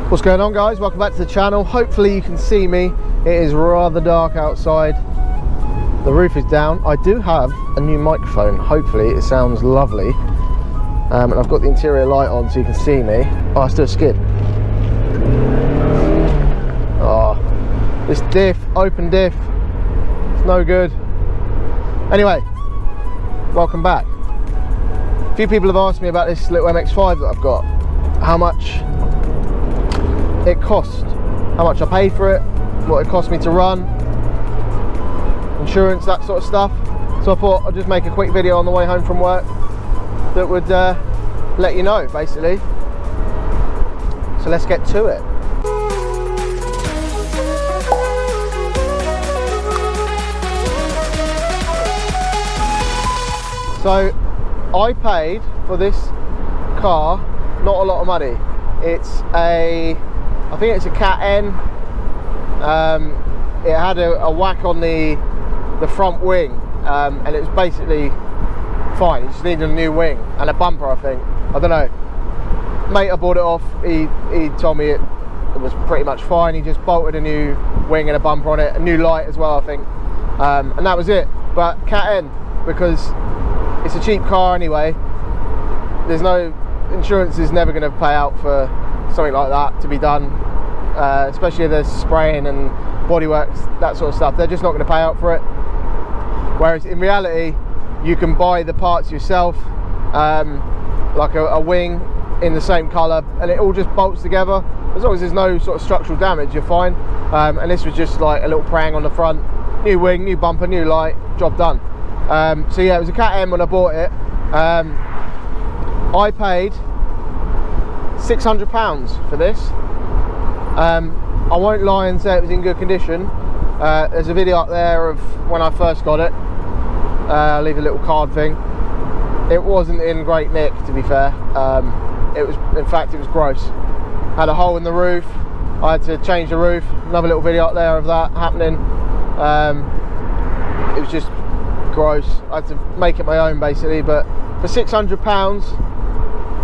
What's going on, guys? Welcome back to the channel. Hopefully you can see me. It is rather dark outside. The roof is down. I do have a new microphone. Hopefully it sounds lovely. And I've got the interior light on so you can see me. Oh, I still skid. Oh, this diff, open diff, it's no good. Anyway, welcome back. A few people have asked me about this little MX5 that I've got. How much it cost, how much I paid for it, what it cost me to run, insurance, that sort of stuff. So I thought I'd just make a quick video on the way home from work that would let you know, basically. So let's get to it. So I paid for this car not a lot of money. It's I think it's a Cat N. It had a whack on the front wing, and it was basically fine. It just needed a new wing and a bumper, I think. I don't know. Mate, I bought it off. He told me it was pretty much fine. He just bolted a new wing and a bumper on it, a new light as well, I think, and that was it. But Cat N, because it's a cheap car anyway. There's no insurance is never going to pay out for something like that to be done, especially if there's spraying and bodyworks, that sort of stuff. They're just not going to pay out for it. Whereas in reality, you can buy the parts yourself, like a wing in the same colour, and it all just bolts together. As long as there's no sort of structural damage, you're fine. And this was just like a little prang on the front, new wing, new bumper, new light, job done. So yeah, it was a Cat M when I bought it. I paid £600 for this. I won't lie and say it was in good condition. There's a video up there of when I first got it. I'll leave a little card thing. It wasn't in great nick, to be fair. It was, in fact, it was gross. Had a hole in the roof. I had to change the roof. Another little video up there of that happening. It was just gross. I had to make it my own, basically. But for £600,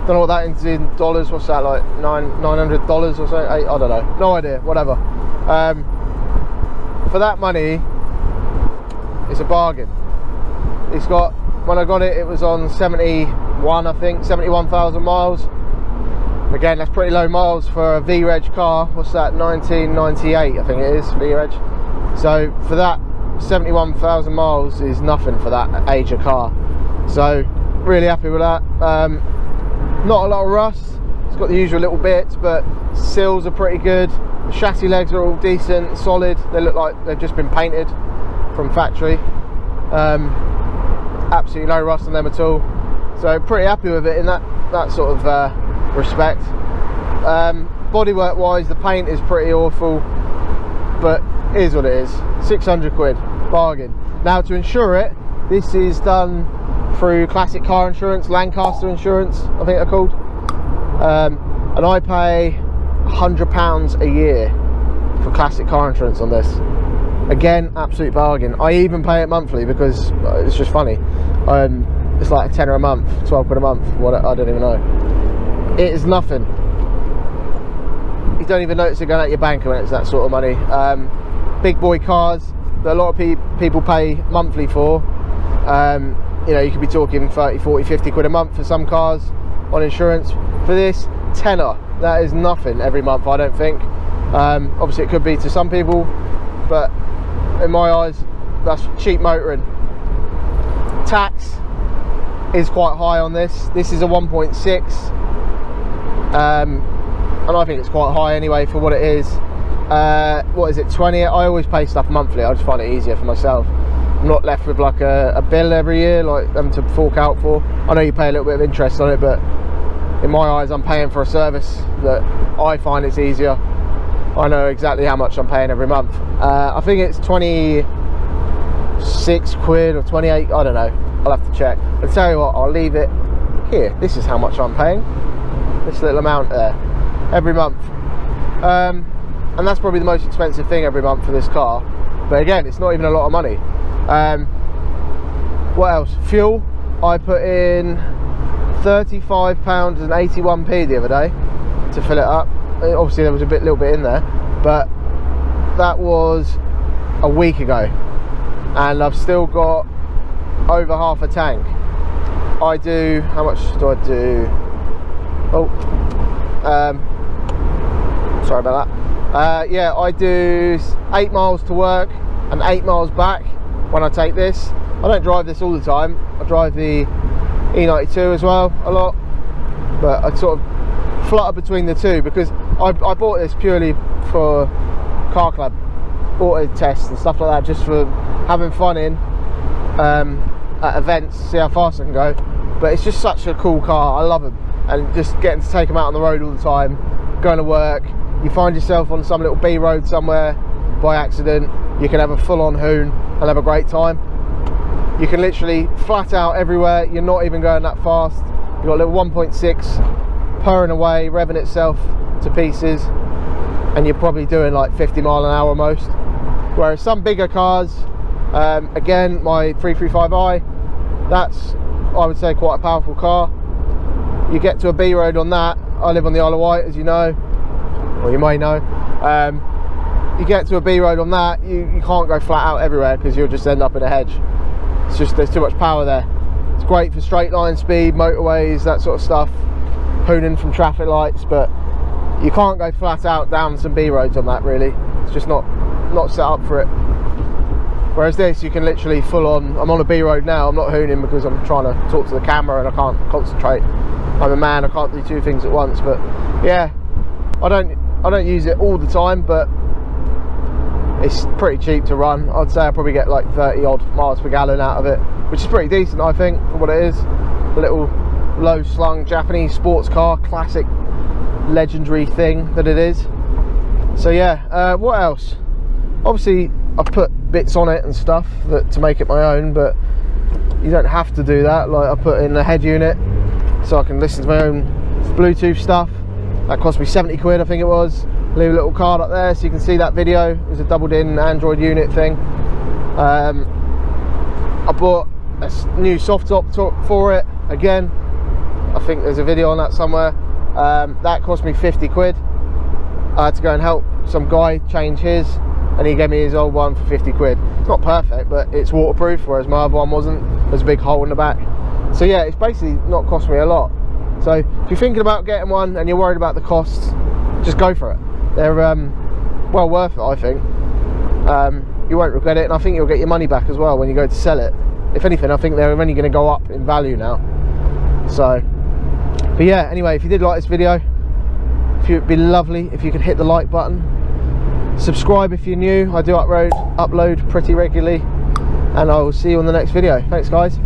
don't know what that is in dollars. What's that, like $900 or something? I don't know, no idea, whatever. For that money, it's a bargain. It's got, when I got it, it was on 71, I think, 71,000 miles. Again, that's pretty low miles for a V-Reg car. What's that, 1998, I think it is, V-Reg. So for that, 71,000 miles is nothing for that age of car. So really happy with that. Not a lot of rust. It's got the usual little bits, but seals are pretty good. The chassis legs are all decent, solid. They look like they've just been painted from factory. Absolutely no rust on them at all. So pretty happy with it in that sort of respect. Bodywork wise, the paint is pretty awful, but it is what it is. 600 quid, bargain. Now to insure it, this is done through Classic Car Insurance, Lancaster Insurance, I think they're called. And I pay £100 a year for Classic Car Insurance on this. Again, absolute bargain. I even pay it monthly because it's just funny. It's like a tenner a month, 12 quid a month, what, I don't even know. It is nothing. You don't even notice it going out your bank when it's that sort of money. Big boy cars that a lot of people pay monthly for. You know, you could be talking 30, 40, 50 quid a month for some cars on insurance. For this, tenner. That is nothing every month, I don't think. Obviously it could be to some people, but in my eyes, that's cheap motoring. Tax is quite high on this. This is a 1.6, and I think it's quite high anyway for what it is. What is it, 20? I always pay stuff monthly. I just find it easier for myself. I'm not left with like a bill every year, like them to fork out for. I know you pay a little bit of interest on it, but in my eyes, I'm paying for a service that I find it's easier. I know exactly how much I'm paying every month. I think it's 26 quid or 28, I don't know. I'll have to check. I'll tell you what, I'll leave it here. This is how much I'm paying. This little amount there, every month. And that's probably the most expensive thing every month for this car. But again, it's not even a lot of money. What else? Fuel, I put in £35.81 the other day to fill it up. obviously there was a little bit in there, but that was a week ago, and I've still got over half a tank. I do, how much do I do? Oh, sorry about that. Yeah, I do 8 miles to work and 8 miles back when I take this. I don't drive this all the time. I drive the E92 as well a lot, but I sort of flutter between the two because I bought this purely for car club auto tests and stuff like that, just for having fun in at events, see how fast I can go. But it's just such a cool car. I love them, and just getting to take them out on the road all the time, going to work. You find yourself on some little B road somewhere by accident, you can have a full-on hoon and have a great time. You can literally flat out everywhere. You're not even going that fast. You've got a little 1.6 purring away, revving itself to pieces, and you're probably doing like 50 mile an hour most. Whereas some bigger cars, again, my 335i, that's, I would say, quite a powerful car. You get to a B road on that. I live on the Isle of Wight, as you know, or you may know. You get to a B road on that, you can't go flat out everywhere because you'll just end up in a hedge. It's just, there's too much power there. It's great for straight line speed, motorways, that sort of stuff, hooning from traffic lights, but you can't go flat out down some B roads on that, really. It's just not set up for it. Whereas this, you can literally full on, I'm on a B road now, I'm not hooning because I'm trying to talk to the camera and I can't concentrate. I'm a man, I can't do two things at once. But yeah, I don't use it all the time, but it's pretty cheap to run. I'd say I probably get like 30 odd miles per gallon out of it, which is pretty decent, I think, for what it is. A little low slung Japanese sports car, classic legendary thing that it is. So yeah, what else? Obviously I've put bits on it and stuff to make it my own, but you don't have to do that. Like, I put in a head unit so I can listen to my own Bluetooth stuff. That cost me 70 quid, I think it was. Leave a little card up there so you can see that video. It was a doubled in Android unit thing. I bought a new soft top for it. Again, I think there's a video on that somewhere. That cost me 50 quid. I had to go and help some guy change his, and he gave me his old one for 50 quid. It's not perfect, but it's waterproof, whereas my other one wasn't. There's a big hole in the back. So yeah, it's basically not cost me a lot. So if you're thinking about getting one and you're worried about the costs, just go for it. They're well worth it, I think. You won't regret it, and I think you'll get your money back as well when you go to sell it. If anything, I think they're only going to go up in value now. So, but yeah, anyway, if you did like this video, it'd be lovely if you could hit the like button. Subscribe if you're new. I do upload pretty regularly, and I will see you on the next video. Thanks, guys.